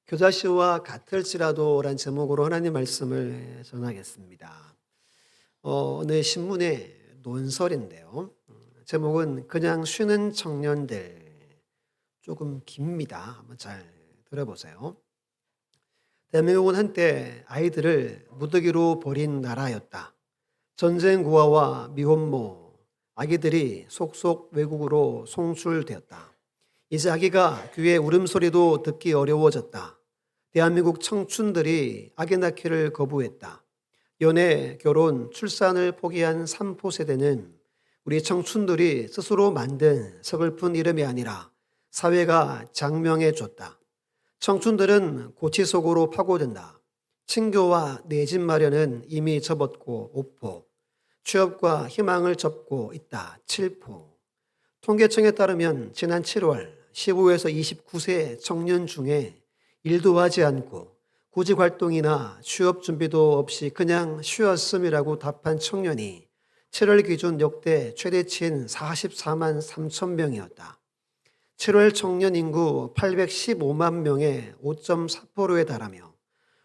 교자씨와 같을지라도란 제목으로 하나님 말씀을 전하겠습니다. 오늘 신문의 논설인데요. 제목은 그냥 쉬는 청년들. 조금 깁니다. 한번 잘 들어보세요. 대한민국은 한때 아이들을 무더기로 버린 나라였다. 전쟁 고아와 미혼모, 아기들이 속속 외국으로 송출되었다. 이제 아기가 귀의 울음소리도 듣기 어려워졌다. 대한민국 청춘들이 아기 낳기를 거부했다. 연애, 결혼, 출산을 포기한 3포 세대는 우리 청춘들이 스스로 만든 서글픈 이름이 아니라 사회가 장명해 줬다. 청춘들은 고치 속으로 파고든다. 친교와 내 집 마련은 이미 접었고 5포, 취업과 희망을 접고 있다 7포. 통계청에 따르면 지난 7월 15에서 29세 청년 중에 일도 하지 않고 구직 활동이나 취업 준비도 없이 그냥 쉬었음이라고 답한 청년이 7월 기준 역대 최대치인 44만 3천 명이었다. 7월 청년 인구 815만 명의 5.4%에 달하며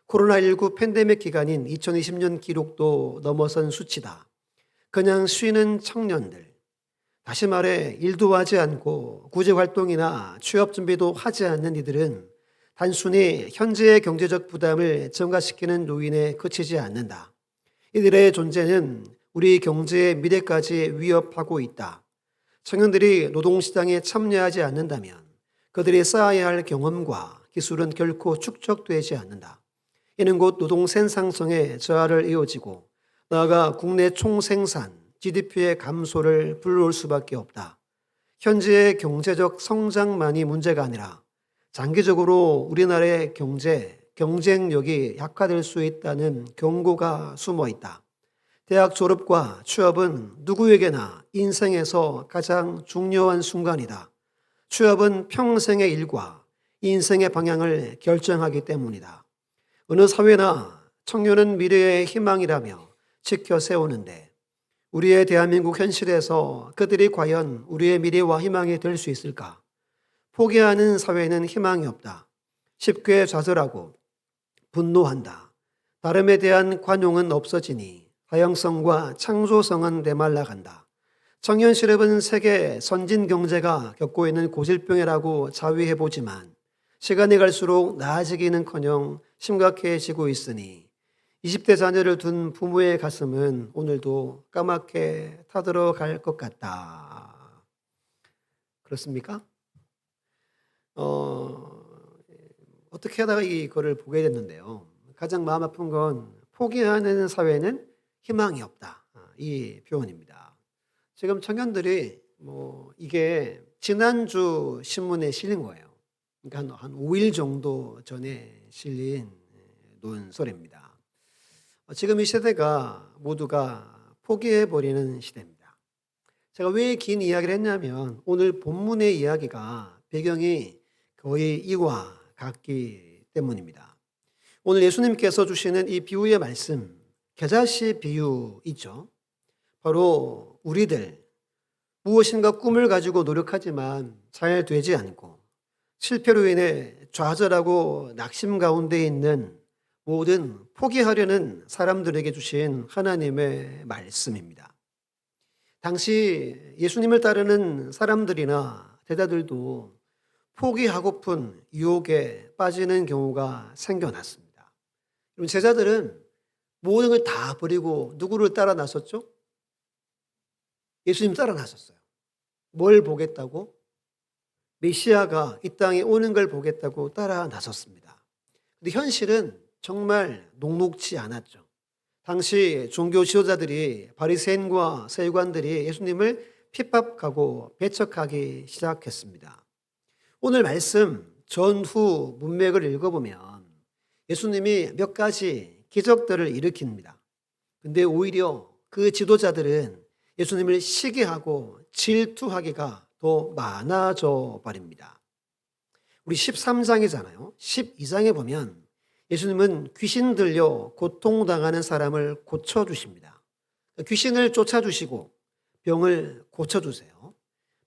코로나19 팬데믹 기간인 2020년 기록도 넘어선 수치다. 그냥 쉬는 청년들. 다시 말해 일도 하지 않고 구직 활동이나 취업 준비도 하지 않는 이들은 단순히 현재의 경제적 부담을 증가시키는 요인에 그치지 않는다. 이들의 존재는 우리 경제의 미래까지 위협하고 있다. 청년들이 노동시장에 참여하지 않는다면 그들이 쌓아야 할 경험과 기술은 결코 축적되지 않는다. 이는 곧 노동 생산성의 저하를 이어지고 나아가 국내 총생산, GDP의 감소를 불러올 수밖에 없다. 현재의 경제적 성장만이 문제가 아니라 장기적으로 우리나라의 경쟁력이 약화될 수 있다는 경고가 숨어 있다. 대학 졸업과 취업은 누구에게나 인생에서 가장 중요한 순간이다. 취업은 평생의 일과 인생의 방향을 결정하기 때문이다. 어느 사회나 청년은 미래의 희망이라며 지켜 세우는데 우리의 대한민국 현실에서 그들이 과연 우리의 미래와 희망이 될 수 있을까? 포기하는 사회는 희망이 없다. 쉽게 좌절하고 분노한다. 다름에 대한 관용은 없어지니 다양성과 창조성은 메말라간다. 청년 실업은 세계 선진 경제가 겪고 있는 고질병이라고 자위해보지만 시간이 갈수록 나아지기는커녕 심각해지고 있으니 20대 자녀를 둔 부모의 가슴은 오늘도 까맣게 타들어갈 것 같다. 그렇습니까? 어떻게 하다가 이거를 보게 됐는데요. 가장 마음 아픈 건 포기하는 사회는 희망이 없다. 이 표현입니다. 지금 청년들이 이게 지난주 신문에 실린 거예요. 그러니까 한 5일 정도 전에 실린 논설입니다. 지금 이 세대가 모두가 포기해버리는 시대입니다. 제가 왜 긴 이야기를 했냐면 오늘 본문의 이야기가 배경이 거의 이와 같기 때문입니다. 오늘 예수님께서 주시는 이 비유의 말씀, 겨자씨 비유 있죠. 바로 우리들 무엇인가 꿈을 가지고 노력하지만 잘 되지 않고 실패로 인해 좌절하고 낙심 가운데 있는 모든 포기하려는 사람들에게 주신 하나님의 말씀입니다. 당시 예수님을 따르는 사람들이나 제자들도 포기하고픈 유혹에 빠지는 경우가 생겨났습니다. 제자들은 모든 걸 다 버리고 누구를 따라 나섰죠? 예수님 따라 나섰어요. 뭘 보겠다고? 메시아가 이 땅에 오는 걸 보겠다고 따라 나섰습니다. 근데 현실은 정말 녹록지 않았죠. 당시 종교 지도자들이 바리새인과 서기관들이 예수님을 핍박하고 배척하기 시작했습니다. 오늘 말씀 전후 문맥을 읽어보면 예수님이 몇 가지 기적들을 일으킵니다. 근데 오히려 그 지도자들은 예수님을 시기하고 질투하기가 더 많아져 버립니다. 우리 13장이잖아요. 12장에 보면 예수님은 귀신 들려 고통당하는 사람을 고쳐주십니다. 귀신을 쫓아주시고 병을 고쳐주세요.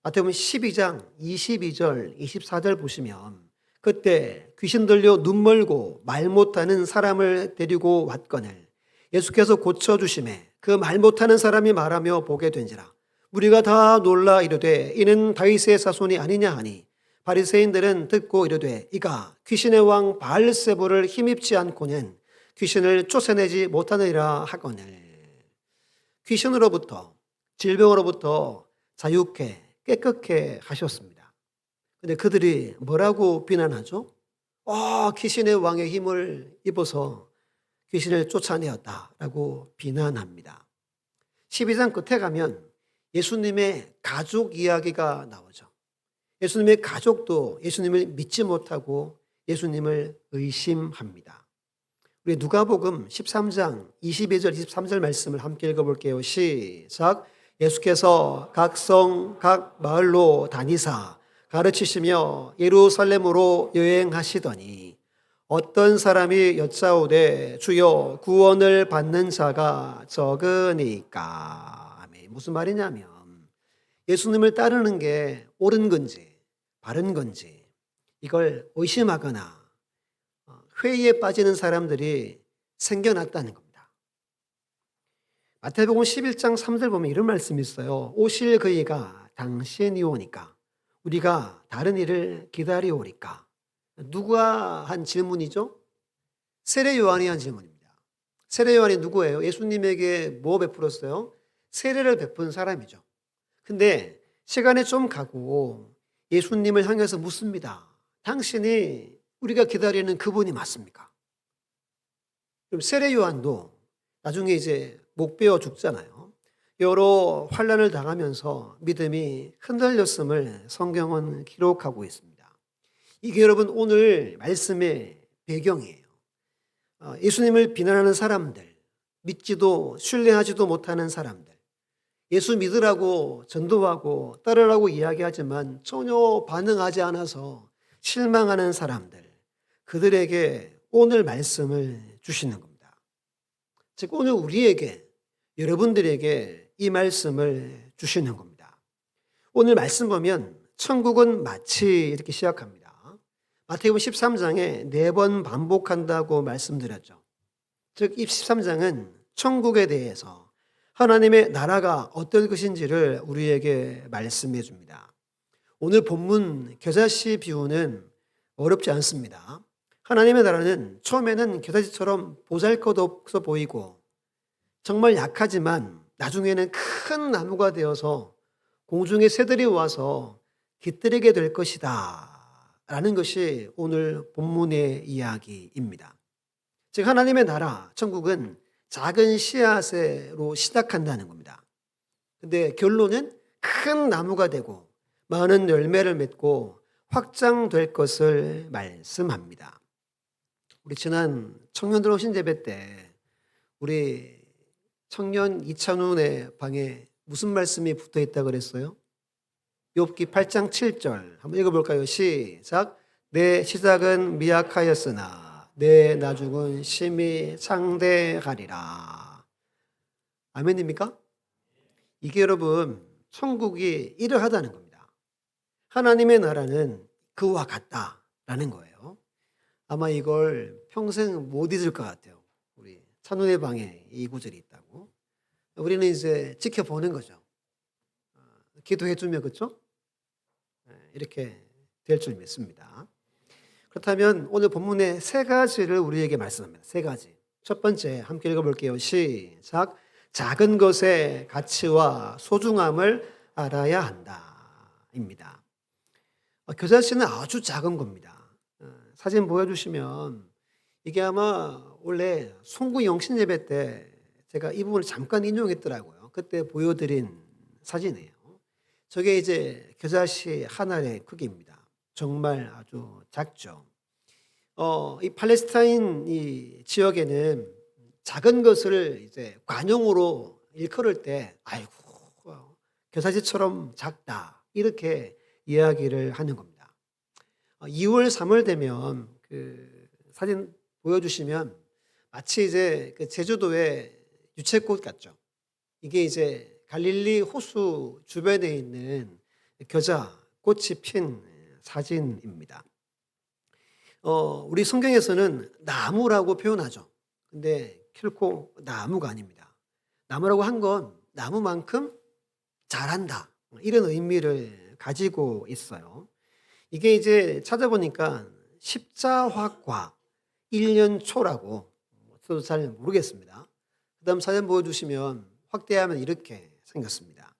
마태복음 12장 22절 24절 보시면 그때 귀신 들려 눈 멀고 말 못하는 사람을 데리고 왔거늘 예수께서 고쳐주심에 그 말 못하는 사람이 말하며 보게 된지라. 우리가 다 놀라 이르되 이는 다윗의 자손이 아니냐 하니 바리새인들은 듣고 이르되 이가 귀신의 왕 바알세불을 힘입지 않고는 귀신을 쫓아내지 못하느니라 하거늘. 귀신으로부터 질병으로부터 자유케 깨끗게 하셨습니다. 근데 그들이 뭐라고 비난하죠? 귀신의 왕의 힘을 입어서 귀신을 쫓아내었다라고 비난합니다. 12장 끝에 가면 예수님의 가족 이야기가 나오죠. 예수님의 가족도 예수님을 믿지 못하고 예수님을 의심합니다. 우리 누가복음 13장 22절 23절 말씀을 함께 읽어볼게요. 시작. 예수께서 각 성 각 마을로 다니사 가르치시며 예루살렘으로 여행하시더니 어떤 사람이 여짜오되 주여 구원을 받는 자가 적으니까. 아멘. 무슨 말이냐면 예수님을 따르는 게 옳은 건지 바른 건지 이걸 의심하거나 회의에 빠지는 사람들이 생겨났다는 겁니다. 마태복음 11장 3절 보면 이런 말씀이 있어요. 오실 그이가 당신이 오니까 우리가 다른 일을 기다리오리까. 누가 한 질문이죠? 세례 요한이 한 질문입니다. 세례 요한이 누구예요? 예수님에게 뭐 베풀었어요? 세례를 베푼 사람이죠. 근데 시간이 좀 가고 예수님을 향해서 묻습니다. 당신이 우리가 기다리는 그분이 맞습니까? 그럼 세례 요한도 나중에 이제 목 베어 죽잖아요. 여러 환난을 당하면서 믿음이 흔들렸음을 성경은 기록하고 있습니다. 이게 여러분 오늘 말씀의 배경이에요. 예수님을 비난하는 사람들, 믿지도 신뢰하지도 못하는 사람들, 예수 믿으라고 전도하고 따르라고 이야기하지만 전혀 반응하지 않아서 실망하는 사람들, 그들에게 오늘 말씀을 주시는 겁니다. 즉 오늘 우리에게, 여러분들에게 이 말씀을 주시는 겁니다. 오늘 말씀 보면 천국은 마치 이렇게 시작합니다. 마태복음 13장에 4번 반복한다고 말씀드렸죠. 즉 이 13장은 천국에 대해서 하나님의 나라가 어떤 것인지를 우리에게 말씀해 줍니다. 오늘 본문 겨자씨 비유는 어렵지 않습니다. 하나님의 나라는 처음에는 겨자씨처럼 보잘것없어 보이고 정말 약하지만 나중에는 큰 나무가 되어서 공중의 새들이 와서 깃들이게 될 것이다 라는 것이 오늘 본문의 이야기입니다. 즉 하나님의 나라, 천국은 작은 씨앗으로 시작한다는 겁니다. 근데 결론은 큰 나무가 되고 많은 열매를 맺고 확장될 것을 말씀합니다. 우리 지난 청년 들어오신 예배 때 우리 청년 이찬훈의 방에 무슨 말씀이 붙어 있다 그랬어요? 욥기 8장 7절 한번 읽어볼까요? 시작. 내 시작은 미약하였으나 내 나중은 심히 창대하리라. 아멘입니까? 이게 여러분 천국이 이러하다는 겁니다. 하나님의 나라는 그와 같다라는 거예요. 아마 이걸 평생 못 잊을 것 같아요. 우리 찬훈의 방에 이 구절이 있다고. 우리는 이제 지켜보는 거죠. 기도해 주면 그렇죠? 이렇게 될 줄 믿습니다. 그렇다면 오늘 본문의 3가지를 우리에게 말씀합니다. 3가지. 첫 번째 함께 읽어볼게요. 시작. 작은 것의 가치와 소중함을 알아야 한다 입니다. 겨자씨는 아주 작은 겁니다. 사진 보여주시면 이게 아마 원래 송구 영신 예배 때 제가 이 부분을 잠깐 인용했더라고요. 그때 보여드린 사진이에요. 저게 이제 겨자씨 한 알의 크기입니다. 정말 아주 작죠. 이 팔레스타인 이 지역에는 작은 것을 이제 관용으로 일컬을 때, 아이고, 겨자씨처럼 작다. 이렇게 이야기를 하는 겁니다. 2월, 3월 되면 그 사진 보여주시면 마치 이제 그 제주도의 유채꽃 같죠. 이게 이제 갈릴리 호수 주변에 있는 겨자 꽃이 핀 사진입니다. 우리 성경에서는 나무라고 표현하죠. 근데 결코 나무가 아닙니다. 나무라고 한 건 나무만큼 잘한다, 이런 의미를 가지고 있어요. 이게 이제 찾아보니까 십자화과 1년 초라고, 저도 잘 모르겠습니다. 그 다음 사진 보여주시면 확대하면 이렇게 생겼습니다.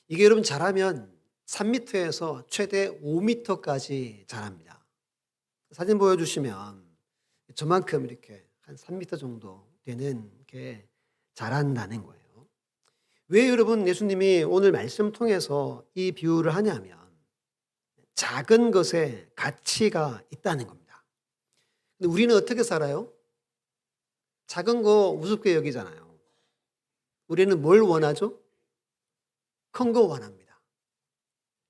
이게 여러분 자라면 3m에서 최대 5m까지 자랍니다. 사진 보여주시면 저만큼 이렇게 한 3m 정도 되는 게 자란다는 거예요. 왜 여러분 예수님이 오늘 말씀 통해서 이 비유를 하냐면 작은 것에 가치가 있다는 겁니다. 근데 우리는 어떻게 살아요? 작은 거 우습게 여기잖아요. 우리는 뭘 원하죠? 큰 거 원합니다.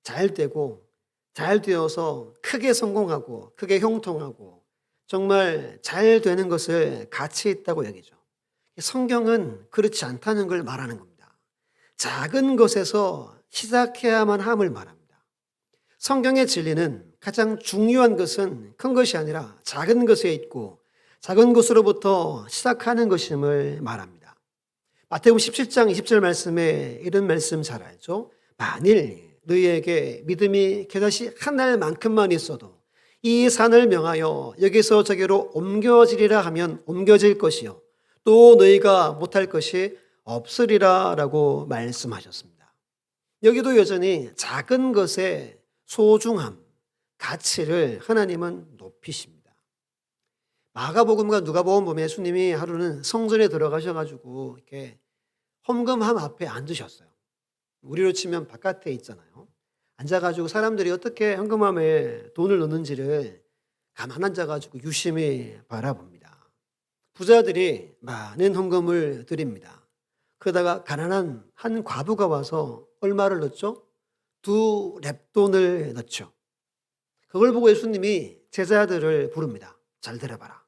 잘 되고 잘 되어서 크게 성공하고 크게 형통하고 정말 잘 되는 것을 가치 있다고 여기죠. 성경은 그렇지 않다는 걸 말하는 겁니다. 작은 것에서 시작해야만 함을 말합니다. 성경의 진리는 가장 중요한 것은 큰 것이 아니라 작은 것에 있고 작은 것으로부터 시작하는 것임을 말합니다. 마태복음 17장 20절 말씀에 이런 말씀 잘 알죠. 만일 너희에게 믿음이 겨자씨 한 알만큼만 있어도 이 산을 명하여 여기서 저기로 옮겨지리라 하면 옮겨질 것이요 또 너희가 못할 것이 없으리라 라고 말씀하셨습니다. 여기도 여전히 작은 것의 소중함, 가치를 하나님은 높이십니다. 마가복음과 누가복음 보면 예수님이 하루는 성전에 들어가셔가지고 이렇게 헌금함 앞에 앉으셨어요. 우리로 치면 바깥에 있잖아요. 앉아가지고 사람들이 어떻게 헌금함에 돈을 넣는지를 가만 앉아가지고 유심히 바라봅니다. 부자들이 많은 헌금을 드립니다. 그러다가 가난한 한 과부가 와서 얼마를 넣죠? 2렙돈을 넣죠. 그걸 보고 예수님이 제자들을 부릅니다. 잘 들어봐라.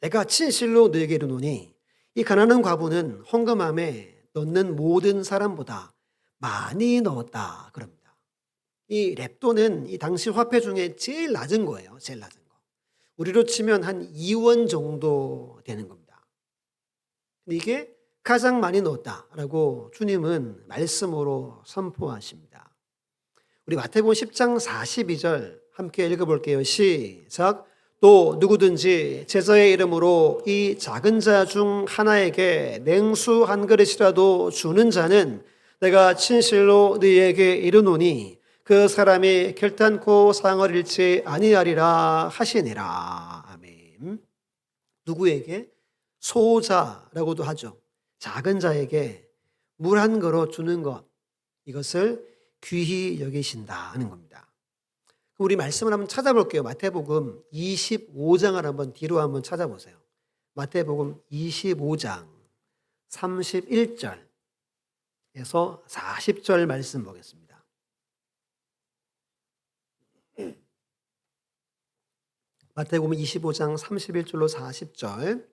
내가 진실로 너에게 이르노니 이 가난한 과부는 헌금함에 넣는 모든 사람보다 많이 넣었다 그럽니다. 이 렙돈은 이 당시 화폐 중에 제일 낮은 거예요. 제일 낮은 거. 우리로 치면 한 2원 정도 되는 겁니다. 이게 가장 많이 넣었다라고 주님은 말씀으로 선포하십니다. 우리 마태복음 10장 42절 함께 읽어볼게요. 시작. 또 누구든지 제자의 이름으로 이 작은 자 중 하나에게 냉수 한 그릇이라도 주는 자는 내가 진실로 너희에게 이르노니 그 사람이 결단코 상을 잃지 아니하리라 하시니라. 아멘. 누구에게? 소자라고도 하죠. 작은 자에게 물 한 그릇 주는 것, 이것을 귀히 여기신다는 겁니다. 우리 말씀을 한번 찾아볼게요. 마태복음 25장을 한번 뒤로 한번 찾아보세요. 마태복음 25장 31절에서 40절 말씀 보겠습니다. 마태복음 25장 31절로 40절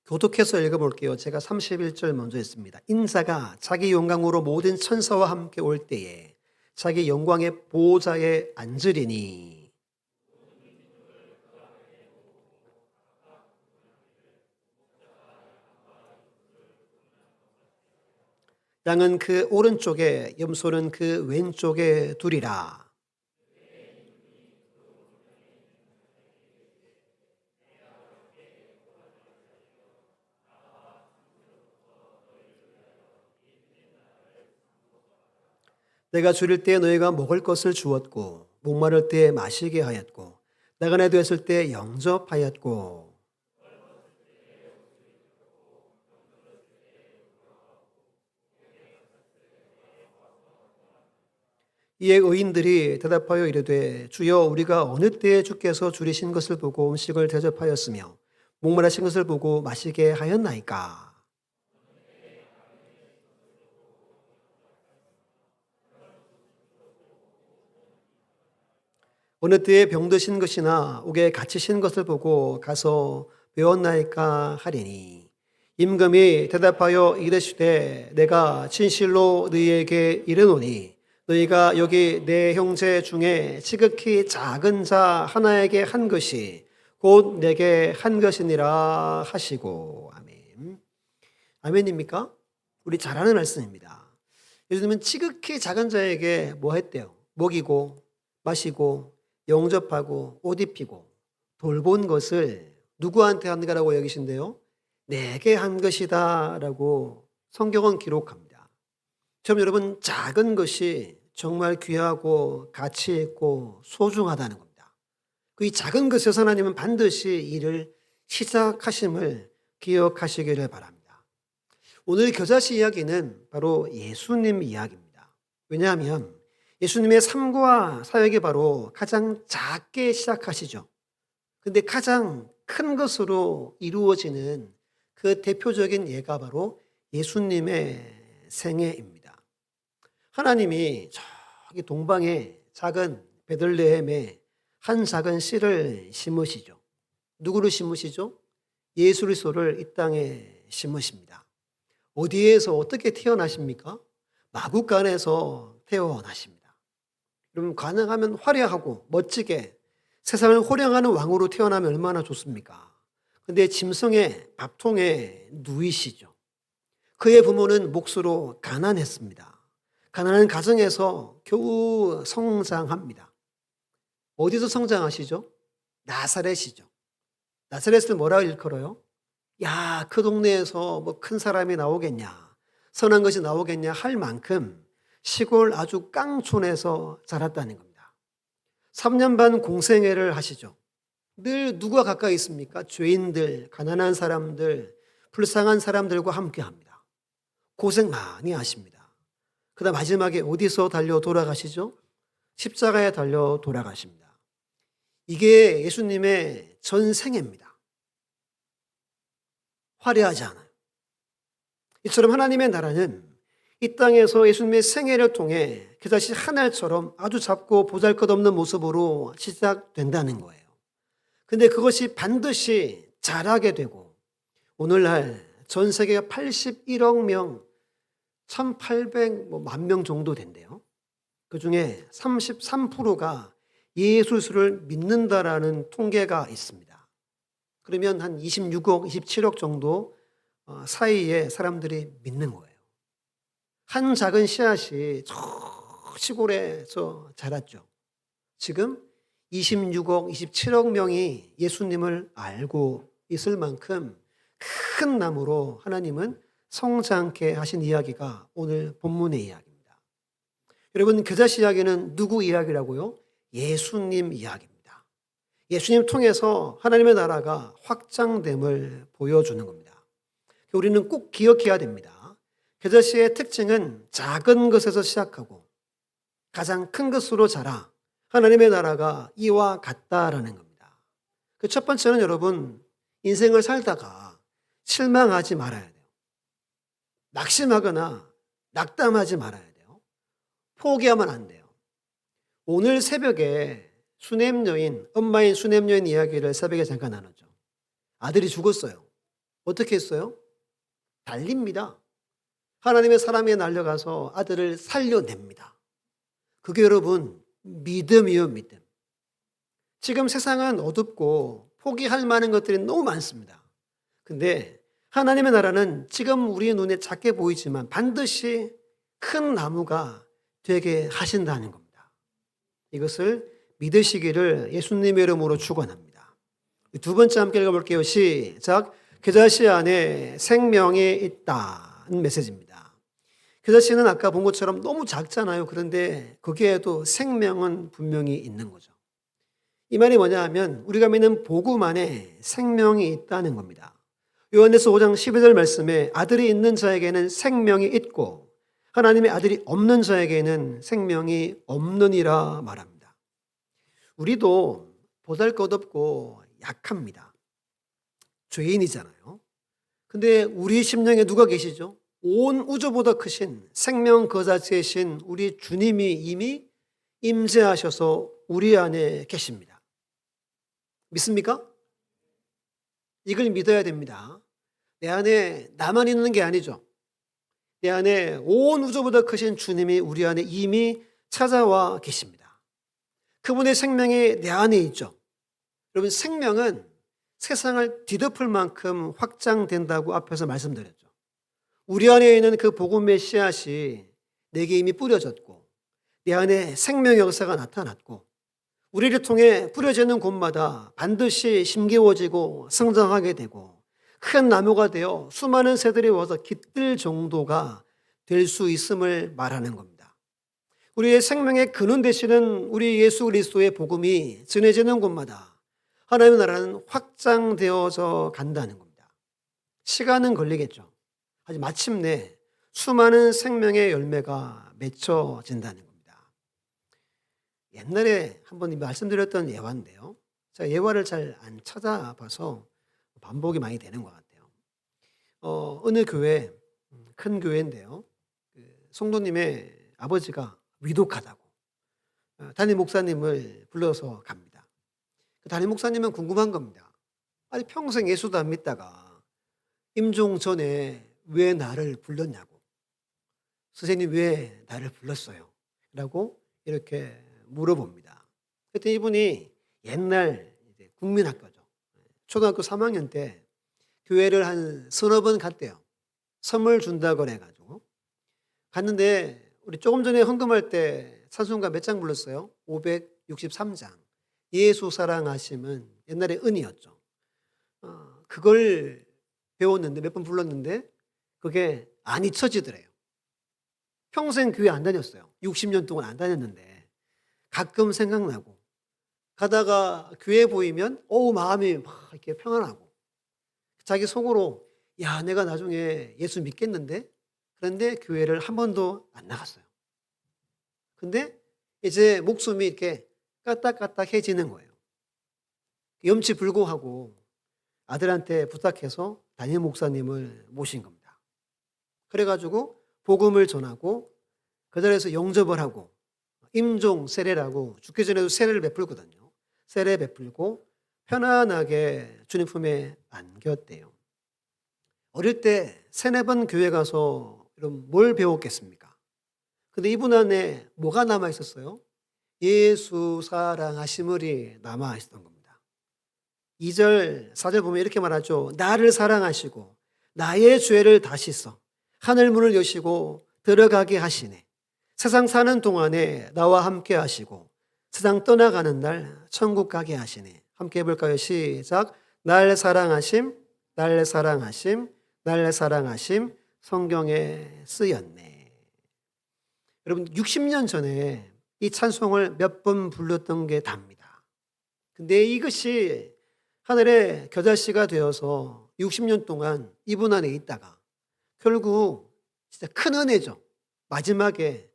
교독해서 읽어볼게요. 제가 31절 먼저 했습니다. 인자가 자기 영광으로 모든 천사와 함께 올 때에 자기 영광의 보좌에 앉으리니 양은 그 오른쪽에 염소는 그 왼쪽에 두리라. 내가 줄일 때 너희가 먹을 것을 주었고 목마를 때 마시게 하였고 나그네 되었을 때 영접하였고 이에 의인들이 대답하여 이르되 주여 우리가 어느 때에 주께서 줄이신 것을 보고 음식을 대접하였으며 목마르신 것을 보고 마시게 하였나이까. 어느 때에 병드신 것이나 옥에 갇히신 것을 보고 가서 배웠나이까 하리니 임금이 대답하여 이르시되 내가 진실로 너희에게 이르노니 너희가 여기 내 형제 중에 지극히 작은 자 하나에게 한 것이 곧 내게 한 것이니라 하시고. 아멘. 아멘입니까? 우리 잘 아는 말씀입니다. 예수님은 지극히 작은 자에게 뭐 했대요? 먹이고 마시고 영접하고 옷 입히고 돌본 것을 누구한테 한 거라고 여기신대요? 내게 한 것이다 라고 성경은 기록합니다. 저 여러분, 작은 것이 정말 귀하고 가치 있고 소중하다는 겁니다. 그 이 작은 것에서 하나님은 반드시 일을 시작하심을 기억하시기를 바랍니다. 오늘 겨자씨 이야기는 바로 예수님 이야기입니다. 왜냐하면 예수님의 삶과 사역이 바로 가장 작게 시작하시죠. 근데 가장 큰 것으로 이루어지는 그 대표적인 예가 바로 예수님의 생애입니다. 하나님이 저기 동방의 작은 베들레헴에 한 작은 씨를 심으시죠. 누구를 심으시죠? 예수 그리스도를 이 땅에 심으십니다. 어디에서 어떻게 태어나십니까? 마구간에서 태어나십니다. 여러분, 가능하면 화려하고 멋지게 세상을 호령하는 왕으로 태어나면 얼마나 좋습니까? 근데 짐승의 밥통에 누이시죠. 그의 부모는 몫으로 가난했습니다. 가난한 가정에서 겨우 성장합니다. 어디서 성장하시죠? 나사렛이죠. 나사렛을 뭐라고 일컬어요? 야, 그 동네에서 뭐 큰 사람이 나오겠냐, 선한 것이 나오겠냐 할 만큼 시골 아주 깡촌에서 자랐다는 겁니다. 3년 반 공생애를 하시죠. 늘 누가 가까이 있습니까? 죄인들, 가난한 사람들, 불쌍한 사람들과 함께 합니다. 고생 많이 하십니다. 그다음 마지막에 어디서 달려 돌아가시죠? 십자가에 달려 돌아가십니다. 이게 예수님의 전생애입니다. 화려하지 않아요. 이처럼 하나님의 나라는 이 땅에서 예수님의 생애를 통해 그다시 하늘처럼 아주 작고 보잘것없는 모습으로 시작된다는 거예요. 근데 그것이 반드시 자라게 되고 오늘날 전 세계가 81억 명, 1,800만 명 정도 된대요. 그중에 33%가 예수를 믿는다라는 통계가 있습니다. 그러면 한 26억, 27억 정도 사이에 사람들이 믿는 거예요. 한 작은 씨앗이 저 시골에서 자랐죠. 지금 26억, 27억 명이 예수님을 알고 있을 만큼 큰 나무로 하나님은 성장케 하신 이야기가 오늘 본문의 이야기입니다. 여러분, 겨자씨 이야기는 누구 이야기라고요? 예수님 이야기입니다. 예수님 통해서 하나님의 나라가 확장됨을 보여주는 겁니다. 우리는 꼭 기억해야 됩니다. 겨자씨의 특징은 작은 것에서 시작하고 가장 큰 것으로 자라 하나님의 나라가 이와 같다라는 겁니다. 그 첫 번째는 여러분, 인생을 살다가 실망하지 말아야 돼요. 낙심하거나 낙담하지 말아야 돼요. 포기하면 안 돼요. 오늘 새벽에 수냄 여인, 엄마인 수냄 여인 이야기를 새벽에 잠깐 나눴죠. 아들이 죽었어요. 어떻게 했어요? 달립니다. 하나님의 사람이 날려가서 아들을 살려냅니다. 그게 여러분 믿음이요, 믿음. 지금 세상은 어둡고 포기할 만한 것들이 너무 많습니다. 근데 하나님의 나라는 지금 우리의 눈에 작게 보이지만 반드시 큰 나무가 되게 하신다는 겁니다. 이것을 믿으시기를 예수님의 이름으로 축원합니다. 두 번째 함께 읽어볼게요. 시작. 겨자씨 안에 생명이 있다는 메시지입니다. 겨자씨는 아까 본 것처럼 너무 작잖아요. 그런데 거기에도 생명은 분명히 있는 거죠. 이 말이 뭐냐 하면 우리가 믿는 복음 안에 생명이 있다는 겁니다. 요한에서 5장 12절 말씀에 아들이 있는 자에게는 생명이 있고 하나님의 아들이 없는 자에게는 생명이 없느니라 말합니다. 우리도 보잘것없고 약합니다. 죄인이잖아요. 근데 우리 심령에 누가 계시죠? 온 우주보다 크신 생명 거자체이신 우리 주님이 이미 임재하셔서 우리 안에 계십니다. 믿습니까? 이걸 믿어야 됩니다. 내 안에 나만 있는 게 아니죠. 내 안에 온 우주보다 크신 주님이 우리 안에 이미 찾아와 계십니다. 그분의 생명이 내 안에 있죠. 여러분, 생명은 세상을 뒤덮을 만큼 확장된다고 앞에서 말씀드렸죠. 우리 안에 있는 그 복음의 씨앗이 내게 이미 뿌려졌고 내 안에 생명의 역사가 나타났고 우리를 통해 뿌려지는 곳마다 반드시 심기워지고 성장하게 되고 큰 나무가 되어 수많은 새들이 와서 깃들 정도가 될 수 있음을 말하는 겁니다. 우리의 생명의 근원 되시는 우리 예수 그리스도의 복음이 전해지는 곳마다 하나님의 나라는 확장되어져 간다는 겁니다. 시간은 걸리겠죠. 하지만 마침내 수많은 생명의 열매가 맺혀진다는 겁니다. 옛날에 한번 말씀드렸던 예화인데요. 제가 예화를 잘 안 찾아봐서 반복이 많이 되는 것 같아요. 어느 교회, 큰 교회인데요. 성도님의 아버지가 위독하다고 담임 목사님을 불러서 갑니다. 담임 목사님은 궁금한 겁니다. 아니, 평생 예수도 안 믿다가 임종 전에 왜 나를 불렀냐고. 선생님 왜 나를 불렀어요? 라고 이렇게 물어봅니다. 그때 이분이 옛날 국민학교죠. 초등학교 3학년 때 교회를 한 서너 번 갔대요. 선물 준다고 해가지고. 갔는데 우리 조금 전에 헌금할 때 찬송가 몇 장 불렀어요? 563장. 예수 사랑하심은 옛날에 은이었죠. 그걸 배웠는데 몇 번 불렀는데 그게 안 잊혀지더래요. 평생 교회 안 다녔어요. 60년 동안 안 다녔는데 가끔 생각나고 가다가 교회 보이면 마음이 막 이렇게 평안하고 자기 속으로 야, 내가 나중에 예수 믿겠는데? 그런데 교회를 한 번도 안 나갔어요. 근데 이제 목숨이 이렇게 까딱까딱해지는 거예요. 염치불고하고 아들한테 부탁해서 담임 목사님을 모신 겁니다. 그래가지고 복음을 전하고 그 자리에서 영접을 하고 임종 세례라고 죽기 전에도 세례를 베풀거든요. 세례 베풀고 편안하게 주님 품에 안겼대요. 어릴 때 세네 번 교회 가서 여러분 뭘 배웠겠습니까? 근데 이분 안에 뭐가 남아 있었어요? 예수 사랑하심을이 남아 있었던 겁니다. 2절, 4절 보면 이렇게 말하죠. 나를 사랑하시고 나의 죄를 다 씻어 하늘 문을 여시고 들어가게 하시네. 세상 사는 동안에 나와 함께 하시고 세상 떠나가는 날 천국 가게 하시네. 함께 해볼까요? 시작. 날 사랑하심, 날 사랑하심, 날 사랑하심 성경에 쓰였네. 여러분 60년 전에 이 찬송을 몇 번 불렀던 게 답니다. 근데 이것이 하늘의 겨자씨가 되어서 60년 동안 이분 안에 있다가 결국 진짜 큰 은혜죠. 마지막에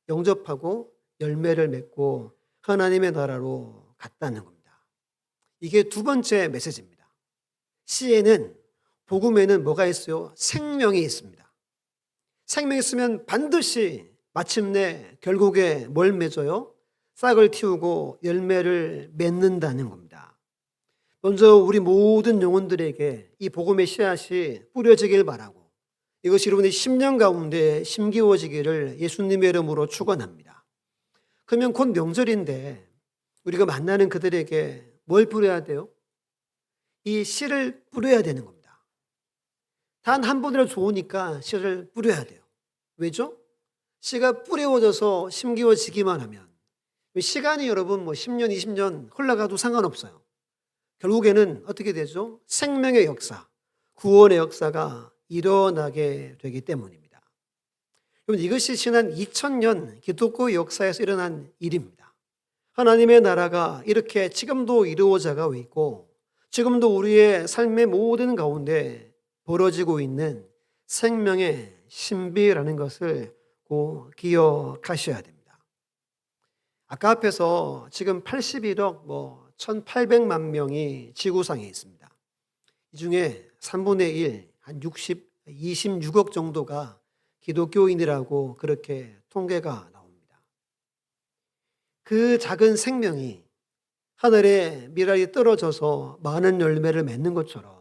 영접하고 열매를 맺고 하나님의 나라로 갔다는 겁니다. 이게 두 번째 메시지입니다. 시에는 복음에는 뭐가 있어요? 생명이 있습니다. 생명이 있으면 반드시 마침내 결국에 뭘 맺어요? 싹을 틔우고 열매를 맺는다는 겁니다. 먼저 우리 모든 영혼들에게 이 복음의 씨앗이 뿌려지길 바라고 이것이 여러분의 심령 가운데 심기워지기를 예수님의 이름으로 축원합니다. 그러면 곧 명절인데 우리가 만나는 그들에게 뭘 뿌려야 돼요? 이 씨를 뿌려야 되는 겁니다. 단 한 번이라도 좋으니까 씨를 뿌려야 돼요. 왜죠? 씨가 뿌려져서 심기워지기만 하면 시간이 여러분 10년, 20년 흘러가도 상관없어요. 결국에는 어떻게 되죠? 생명의 역사, 구원의 역사가 일어나게 되기 때문입니다. 여러분 이것이 지난 2000년 기독교 역사에서 일어난 일입니다. 하나님의 나라가 이렇게 지금도 이루어져 가고 있고 지금도 우리의 삶의 모든 가운데 벌어지고 있는 생명의 신비라는 것을 꼭 기억하셔야 됩니다. 아까 앞에서 지금 81억 1800만 명이 지구상에 있습니다. 이 중에 3분의 1, 한 26억 정도가 기독교인이라고 그렇게 통계가 나옵니다. 그 작은 생명이 하늘에 미랄이 떨어져서 많은 열매를 맺는 것처럼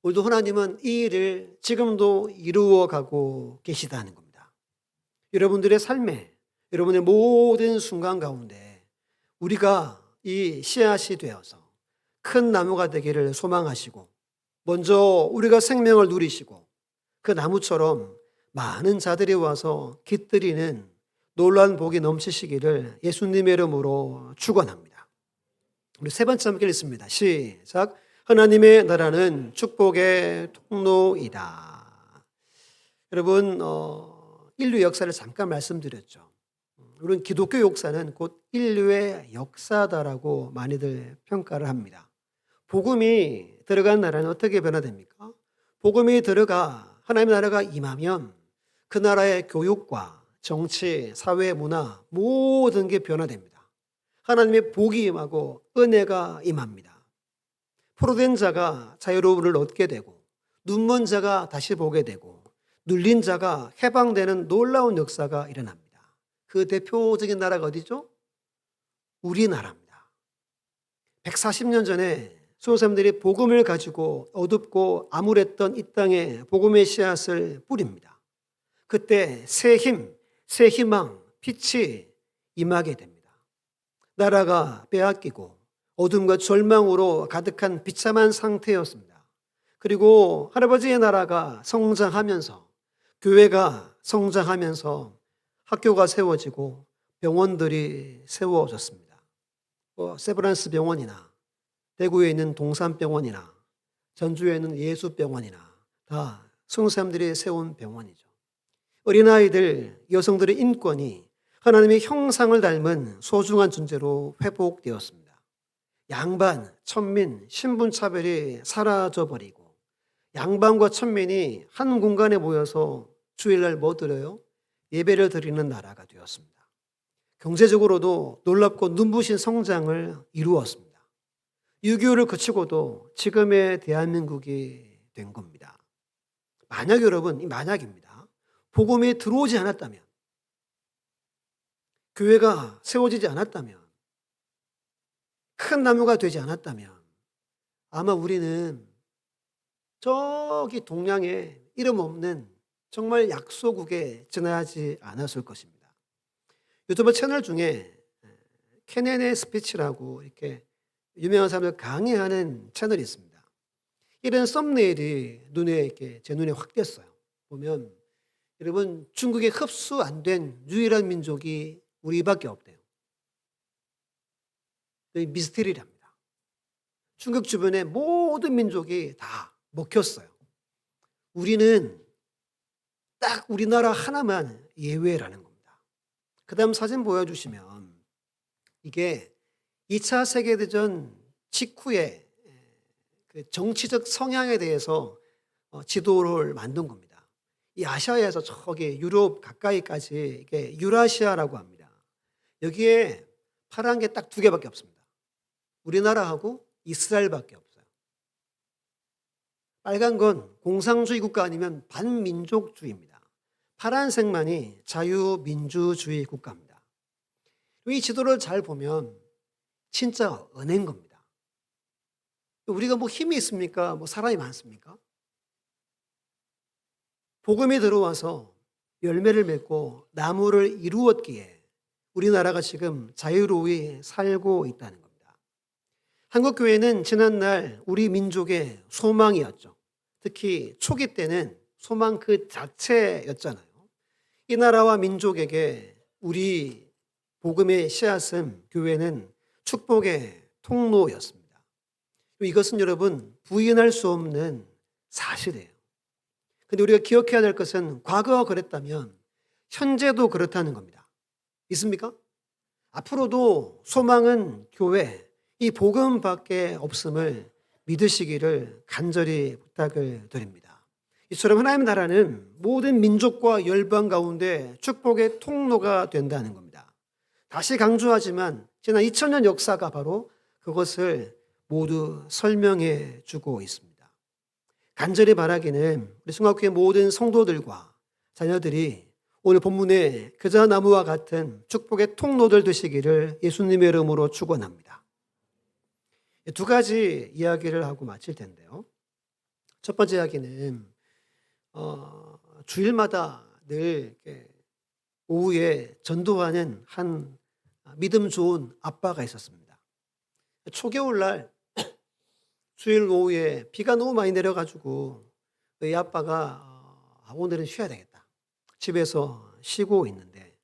오늘도 하나님은 이 일을 지금도 이루어 가고 계시다는 겁니다. 여러분들의 삶에, 여러분의 모든 순간 가운데 우리가 이 씨앗이 되어서 큰 나무가 되기를 소망하시고 먼저 우리가 생명을 누리시고 그 나무처럼 많은 자들이 와서 깃들이는 놀라운 복이 넘치시기를 예수님의 이름으로 축원합니다. 우리 세 번째 함께 읽습니다. 시작. 하나님의 나라는 축복의 통로이다. 여러분 인류 역사를 잠깐 말씀드렸죠. 우리는 기독교 역사는 곧 인류의 역사다라고 많이들 평가를 합니다. 복음이 들어간 나라는 어떻게 변화됩니까? 복음이 들어가 하나님의 나라가 임하면 그 나라의 교육과 정치, 사회, 문화 모든 게 변화됩니다. 하나님의 복이 임하고 은혜가 임합니다. 포로된 자가 자유로움을 얻게 되고 눈먼 자가 다시 보게 되고 눌린 자가 해방되는 놀라운 역사가 일어납니다. 그 대표적인 나라가 어디죠? 우리나라입니다. 140년 전에 선생님들이 복음을 가지고 어둡고 암울했던 이 땅에 복음의 씨앗을 뿌립니다. 그때 새 힘, 새 희망, 빛이 임하게 됩니다. 나라가 빼앗기고 어둠과 절망으로 가득한 비참한 상태였습니다. 그리고 할아버지의 나라가 성장하면서 교회가 성장하면서 학교가 세워지고 병원들이 세워졌습니다. 세브란스 병원이나 대구에 있는 동산병원이나 전주에 있는 예수병원이나 다 성사람들이 세운 병원이죠. 어린아이들, 여성들의 인권이 하나님의 형상을 닮은 소중한 존재로 회복되었습니다. 양반, 천민, 신분차별이 사라져버리고 양반과 천민이 한 공간에 모여서 주일날 뭐 드려요? 예배를 드리는 나라가 되었습니다. 경제적으로도 놀랍고 눈부신 성장을 이루었습니다. 6.25를 거치고도 지금의 대한민국이 된 겁니다. 만약 여러분, 이 만약입니다. 복음이 들어오지 않았다면, 교회가 세워지지 않았다면, 큰 나무가 되지 않았다면 아마 우리는 저기 동양에 이름 없는 정말 약소국에 지나지 않았을 것입니다. 유튜브 채널 중에 케넨의 스피치라고 이렇게 유명한 사람들 강의하는 채널이 있습니다. 이런 썸네일이 제 눈에 확 띄었어요. 보면 여러분 중국에 흡수 안 된 유일한 민족이 우리밖에 없대요. 미스테리랍니다. 중국 주변의 모든 민족이 다 먹혔어요. 우리는 딱 우리나라 하나만 예외라는 겁니다. 그 다음 사진 보여주시면 이게 2차 세계대전 직후에 그 정치적 성향에 대해서 지도를 만든 겁니다. 이 아시아에서 저기 유럽 가까이까지 이게 유라시아라고 합니다. 여기에 파란 게 딱 2개밖에 없습니다. 우리나라하고 이스라엘밖에 없어요. 빨간 건 공산주의 국가 아니면 반민족주의입니다. 파란색만이 자유민주주의 국가입니다. 이 지도를 잘 보면 진짜 은혜인 겁니다. 우리가 뭐 힘이 있습니까? 뭐 사람이 많습니까? 복음이 들어와서 열매를 맺고 나무를 이루었기에 우리나라가 지금 자유로이 살고 있다는 겁니다. 한국교회는 지난날 우리 민족의 소망이었죠. 특히 초기 때는 소망 그 자체였잖아요. 이 나라와 민족에게 우리 복음의 씨앗은 교회는 축복의 통로였습니다. 이것은 여러분 부인할 수 없는 사실이에요. 그런데 우리가 기억해야 될 것은 과거가 그랬다면 현재도 그렇다는 겁니다. 믿습니까? 앞으로도 소망은 교회, 이 복음밖에 없음을 믿으시기를 간절히 부탁을 드립니다. 이처럼 하나님의 나라는 모든 민족과 열방 가운데 축복의 통로가 된다는 겁니다. 다시 강조하지만 지난 2000년 역사가 바로 그것을 모두 설명해 주고 있습니다. 간절히 바라기는 우리 성악교회 모든 성도들과 자녀들이 오늘 본문의 겨자나무와 같은 축복의 통로들 되시기를 예수님의 이름으로 축원합니다. 2가지 이야기를 하고 마칠 텐데요. 첫 번째 이야기는 주일마다 늘 오후에 전도하는 한 믿음 좋은 아빠가 있었습니다. 초겨울날 주일 오후에 비가 너무 많이 내려가지고 이 아빠가 오늘은 쉬어야 되겠다. 집에서 쉬고 있는데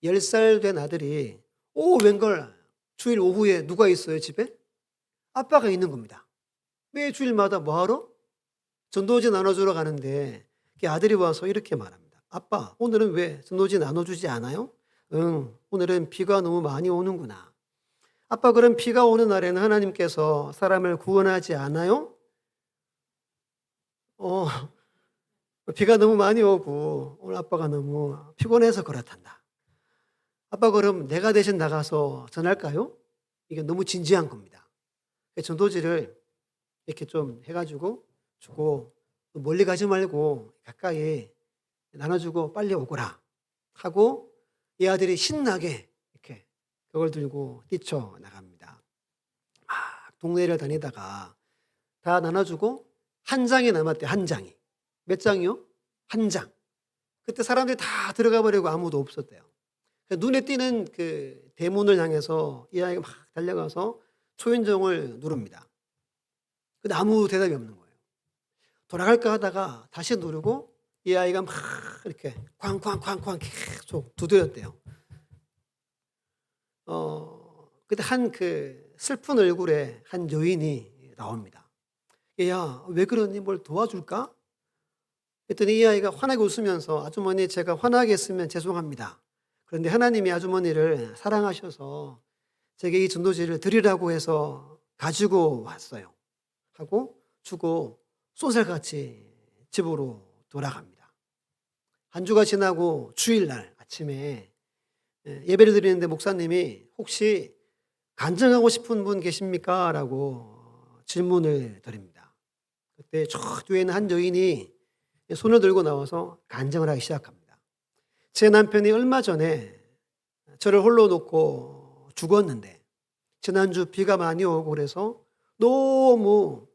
10살 된 아들이 웬걸 주일 오후에 누가 있어요 집에? 아빠가 있는 겁니다. 매 주일마다 뭐하러? 전도지 나눠주러 가는데 그 아들이 와서 이렇게 말합니다. 아빠, 오늘은 왜 전도지 나눠주지 않아요? 응, 오늘은 비가 너무 많이 오는구나. 아빠, 그럼 비가 오는 날에는 하나님께서 사람을 구원하지 않아요? 어, 비가 너무 많이 오고 오늘 아빠가 너무 피곤해서 그렇단다. 아빠, 그럼 내가 대신 나가서 전할까요? 이게 너무 진지한 겁니다. 전도지를 이렇게 좀 해가지고 주고 멀리 가지 말고 가까이 나눠주고 빨리 오거라 하고 이 아들이 신나게 이렇게 그걸 들고 뛰쳐나갑니다. 막 동네를 다니다가 다 나눠주고 한 장이 남았대요. 한 장이. 몇 장이요? 한 장. 그때 사람들이 다 들어가 버리고 아무도 없었대요. 눈에 띄는 그 대문을 향해서 이 아이가 막 달려가서 초인종을 누릅니다. 근데 아무 대답이 없는 거예요. 돌아갈까 하다가 다시 누르고 이 아이가 막 이렇게 쾅쾅쾅쾅 계속 두드렸대요. 그때 한 그 슬픈 얼굴에 한 여인이 나옵니다. 야, 왜 그러니? 뭘 도와줄까? 그랬더니 이 아이가 환하게 웃으면서 아주머니, 제가 화나게 했으면 죄송합니다. 그런데 하나님이 아주머니를 사랑하셔서 제게 이 전도지를 드리라고 해서 가지고 왔어요. 하고 주고 쏜살같이 집으로 돌아갑니다. 한 주가 지나고 주일날 아침에 예배를 드리는데 목사님이 혹시 간증하고 싶은 분 계십니까? 라고 질문을 드립니다. 그때 저 뒤에는 한 여인이 손을 들고 나와서 간증을 하기 시작합니다. 제 남편이 얼마 전에 저를 홀로 놓고 죽었는데 지난주 비가 많이 오고 그래서 너무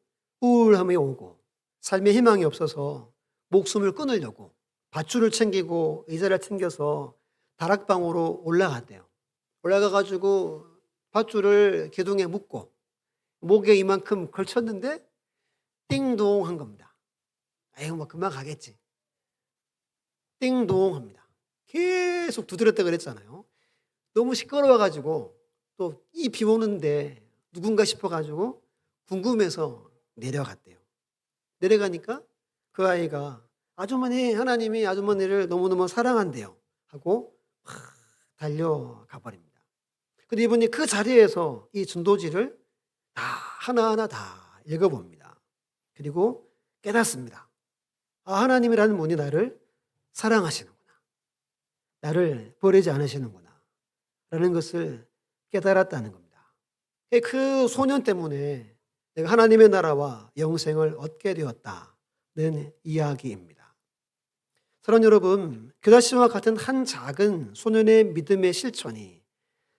우울함이 오고 삶에 희망이 없어서 목숨을 끊으려고 밧줄을 챙기고 의자를 챙겨서 다락방으로 올라갔대요. 올라가가지고 밧줄을 기둥에 묶고 목에 이만큼 걸쳤는데 띵동 한 겁니다. 아이고 뭐 금방 가겠지. 띵동 합니다. 계속 두드렸다 그랬잖아요. 너무 시끄러워가지고 또 이 비 오는데 누군가 싶어가지고 궁금해서 내려갔대요. 내려가니까 그 아이가 아주머니, 하나님이 아주머니를 너무너무 사랑한대요 하고 확 달려가 버립니다. 근데 이분이 그 자리에서 이 전도지를 다 하나하나 다 읽어봅니다. 그리고 깨닫습니다. 하나님이라는 분이 나를 사랑하시는구나. 나를 버리지 않으시는구나. 라는 것을 깨달았다는 겁니다. 그 소년 때문에 내가 하나님의 나라와 영생을 얻게 되었다는 이야기입니다. 사랑하는 여러분, 규다씨와 같은 한 작은 소년의 믿음의 실천이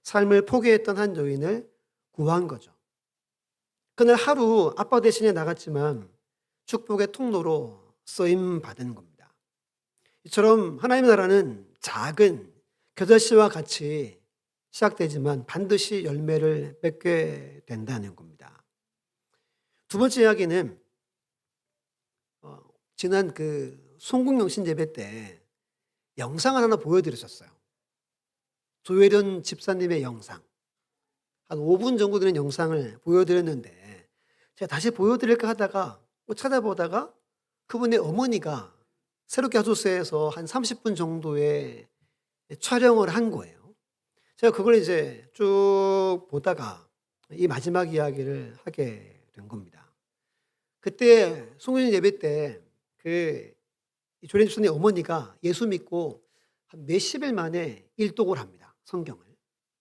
삶을 포기했던 한 여인을 구한 거죠. 그날 하루 아빠 대신에 나갔지만 축복의 통로로 쓰임 받은 겁니다. 이처럼 하나님의 나라는 작은 규다씨와 같이 시작되지만 반드시 열매를 맺게 된다는 겁니다. 두 번째 이야기는 지난 그 송국영신 예배 때 영상을 하나 보여드렸었어요. 조혜련 집사님의 영상. 한 5분 정도 되는 영상을 보여드렸는데 제가 다시 보여드릴까 하다가 찾아보다가 그분의 어머니가 새롭게 하소서에서 한 30분 정도의 촬영을 한 거예요. 제가 그걸 이제 쭉 보다가 이 마지막 이야기를 하게 된 겁니다. 그때 송국영 예배 때 조혜련 집사님 어머니가 예수 믿고 한 몇십일 만에 일독을 합니다. 성경을.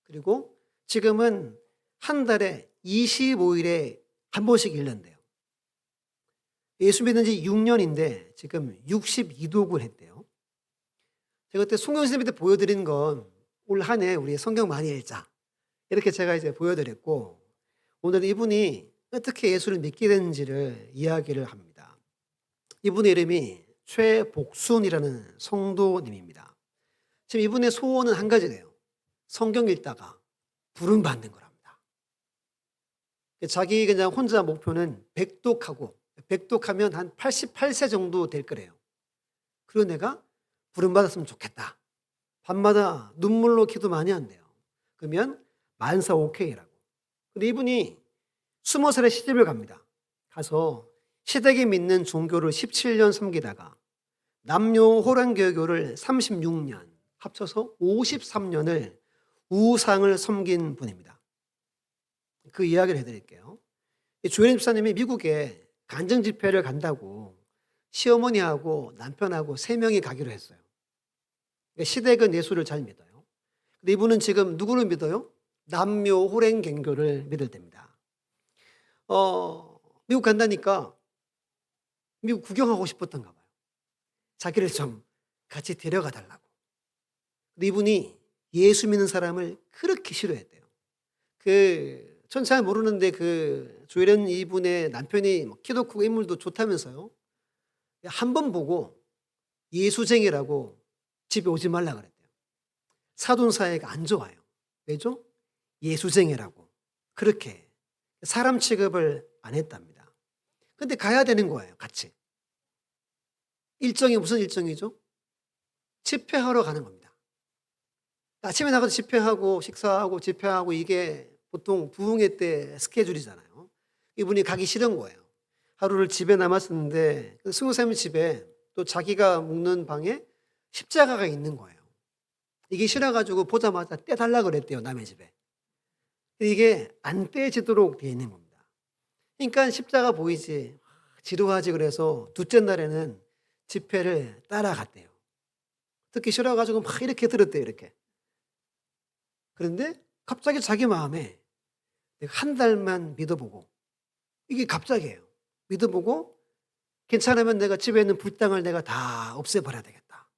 그리고 지금은 한 달에 25일에 한 번씩 읽는데요. 예수 믿은 지 6년인데 지금 62독을 했대요. 제가 그때 송영 선생님한테 보여드린 건 올 한 해 우리 성경 많이 읽자. 이렇게 제가 이제 보여드렸고 오늘 이분이 어떻게 예수를 믿게 됐는지를 이야기를 합니다. 이분의 이름이 최복순이라는 성도님입니다. 지금 이분의 소원은 한 가지래요. 성경 읽다가 부름 받는 거랍니다. 자기 그냥 혼자 목표는 백독하고, 백독하면 한 88세 정도 될 거래요. 그리고 내가 부름 받았으면 좋겠다. 밤마다 눈물로 기도 많이 한대요. 그러면 만사 오케이라고. 근데 이분이 20살에 시집을 갑니다. 가서 시댁이 믿는 종교를 17년 섬기다가 남녀 호랑교교를 36년, 합쳐서 53년을 우상을 섬긴 분입니다. 그 이야기를 해드릴게요. 조혜림 집사님이 미국에 간증 집회를 간다고 시어머니하고 남편하고 3명이 가기로 했어요. 시댁은 예수를 잘 믿어요. 근데 이분은 지금 누구를 믿어요? 남녀 호랭갱교를 믿을 때입니다. 미국 간다니까 미국 구경하고 싶었던가 봐요. 자기를 좀 같이 데려가 달라고. 근데 이분이 예수 믿는 사람을 그렇게 싫어했대요. 전 잘 모르는데 조혜련 이분의 남편이 키도 크고 인물도 좋다면서요. 한 번 보고 예수쟁이라고 집에 오지 말라 그랬대요. 사돈 사이가 안 좋아요. 왜죠? 예수쟁이라고. 그렇게 사람 취급을 안 했답니다. 근데 가야 되는 거예요, 같이. 일정이 무슨 일정이죠? 집회하러 가는 겁니다. 아침에 나가서 집회하고 식사하고 집회하고 이게 보통 부흥회 때 스케줄이잖아요. 이분이 가기 싫은 거예요. 하루를 집에 남았었는데 20살 집에 또 자기가 묵는 방에 십자가가 있는 거예요. 이게 싫어가지고 보자마자 떼달라 그랬대요, 남의 집에. 이게 안 떼지도록 되어 있는 겁니다. 그러니까 십자가 보이지, 지루하지 그래서 둘째 날에는 집회를 따라갔대요. 듣기 싫어가지고 막 이렇게 들었대요, 이렇게. 그런데 갑자기 자기 마음에 내가 한 달만 믿어보고, 이게 갑자기예요. 믿어보고 괜찮으면 내가 집에 있는 불당을 내가 다 없애버려야 되겠다.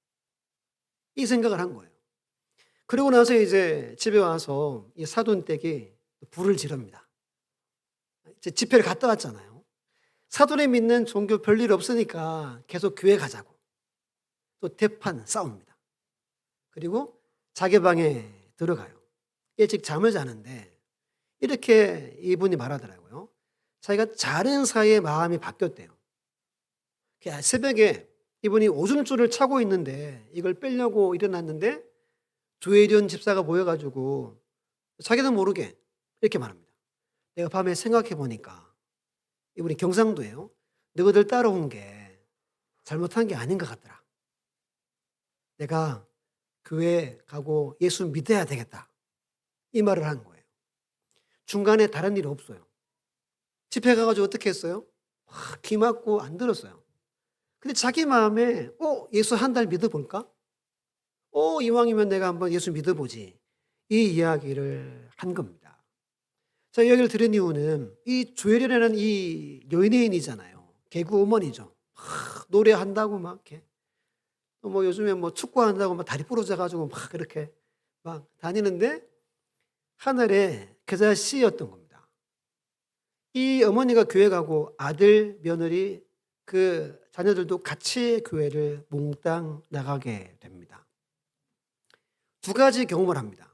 이 생각을 한 거예요. 그리고 나서 이제 집에 와서 이 사돈댁이 불을 지릅니다. 이제 집회를 갔다 왔잖아요. 사돈이 믿는 종교 별일 없으니까 계속 교회 가자고. 또 대판 싸웁니다. 그리고 자기 방에 들어가요. 일찍 잠을 자는데 이렇게 이분이 말하더라고요. 자기가 자는 사이에 마음이 바뀌었대요. 새벽에 이분이 오줌줄을 차고 있는데 이걸 빼려고 일어났는데 조혜련 집사가 모여가지고 자기도 모르게 이렇게 말합니다. 내가 밤에 생각해 보니까 이분이 경상도예요. 너희들 따라온 게 잘못한 게 아닌 것 같더라. 내가 교회 가고 예수 믿어야 되겠다. 이 말을 한 거예요. 중간에 다른 일이 없어요. 집회 가가지고 어떻게 했어요? 귀 막고 안 들었어요. 근데 자기 마음에 예수 한 달 믿어볼까? 이왕이면 내가 한번 예수 믿어보지. 이 이야기를 한 겁니다. 자, 이 이야기를 들은 이유는 이 조혜련이라는 이 연예인이잖아요. 개그 어머니죠. 노래한다고 막 이렇게. 뭐 요즘에 뭐 축구한다고 막 다리 부러져가지고 막 그렇게 막 다니는데 하늘에 계좌 씨였던 겁니다. 이 어머니가 교회 가고 아들, 며느리, 그 자녀들도 같이 교회를 몽땅 나가게 됩니다. 2가지 경험을 합니다.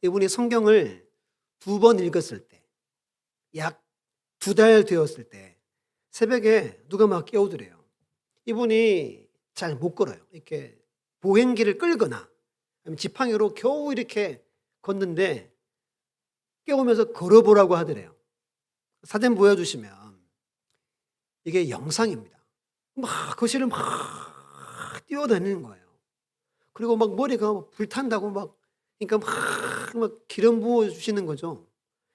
이분이 성경을 2번 읽었을 때, 약 2달 되었을 때 새벽에 누가 막 깨우더래요. 이분이 잘 못 걸어요. 이렇게 보행기를 끌거나 아니면 지팡이로 겨우 이렇게 걷는데 깨우면서 걸어보라고 하더래요. 사진 보여주시면 이게 영상입니다. 막 거실을 막 뛰어다니는 거예요. 그리고 막 머리가 불탄다고 그러니까 막 기름 부어주시는 거죠.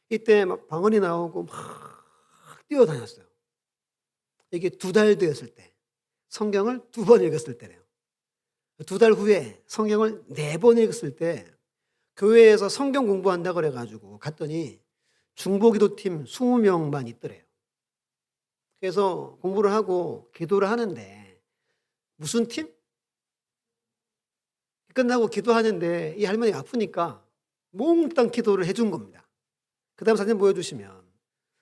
이때 막 방언이 나오고 막 뛰어다녔어요. 이게 2달 되었을 때, 성경을 2번 읽었을 때래요. 2달 후에 성경을 4번 읽었을 때 교회에서 성경 공부한다고 그래가지고 갔더니 중보기도팀 20명만 있더래요. 그래서 공부를 하고 기도를 하는데 무슨 팀? 끝나고 기도하는데 이 할머니가 아프니까 몽땅 기도를 해준 겁니다. 그 다음 사진 보여주시면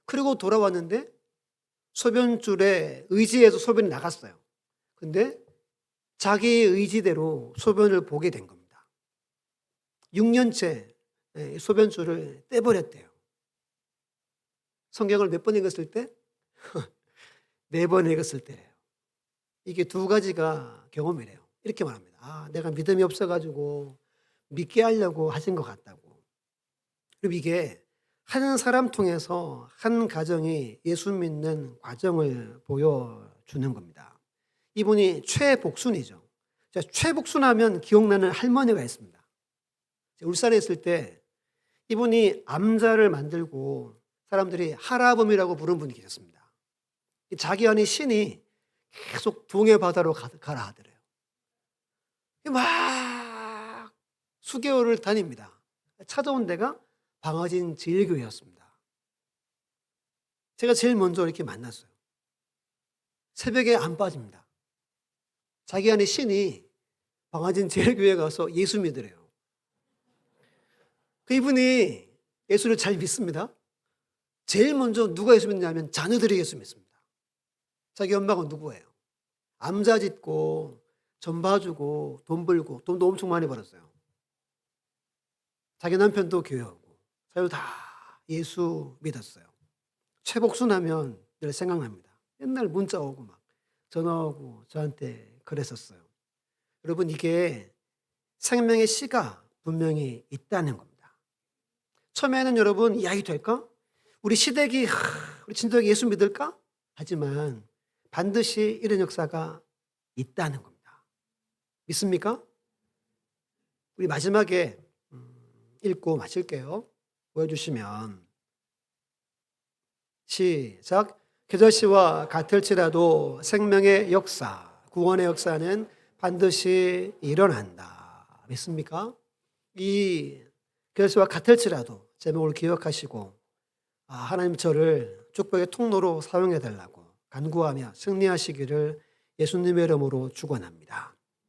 그리고 돌아왔는데 소변줄에 의지해서 소변이 나갔어요. 근데 자기 의지대로 소변을 보게 된 겁니다. 6년째 소변줄을 떼버렸대요. 성경을 몇 번 읽었을 때? 4번 읽었을 때래요. 이게 2가지가 경험이래요. 이렇게 말합니다. 아, 내가 믿음이 없어가지고 믿게 하려고 하신 것 같다고. 그리고 이게 한 사람 통해서 한 가정이 예수 믿는 과정을 보여주는 겁니다. 이분이 최복순이죠. 최복순하면 기억나는 할머니가 있습니다. 울산에 있을 때 이분이 암자를 만들고 사람들이 하라범이라고 부르는 분이 계셨습니다. 자기 안에 신이 계속 동해 바다로 가라 하더래요. 막 수개월을 다닙니다. 찾아온 데가 방아진 제일교회였습니다. 제가 제일 먼저 이렇게 만났어요. 새벽에 안 빠집니다. 자기 안에 신이 방아진 제일교회 가서 예수 믿으래요. 이분이 예수를 잘 믿습니다. 제일 먼저 누가 예수 믿냐면 자녀들이 예수 믿습니다. 자기 엄마가 누구예요? 암자 짓고 전 봐주고 돈 벌고 돈도 엄청 많이 벌었어요. 자기 남편도 교회하고 자녀 다 예수 믿었어요. 최복순하면 늘 생각납니다. 옛날 문자 오고 막 전화 오고 저한테 그랬었어요. 여러분, 이게 생명의 씨가 분명히 있다는 겁니다. 처음에는 여러분 이야기 될까? 우리 시댁이 우리 친척이 예수 믿을까? 하지만 반드시 이런 역사가 있다는 겁니다. 믿습니까? 우리 마지막에 읽고 마칠게요. 보여주시면 시작. 겨자씨와 같을지라도 생명의 역사, 구원의 역사는 반드시 일어난다. 믿습니까? 이 겨자씨와 같을지라도 제목을 기억하시고 하나님 저를 축복의 통로로 사용해 달라고 간구하며 승리하시기를 예수님의 이름으로 축원합니다.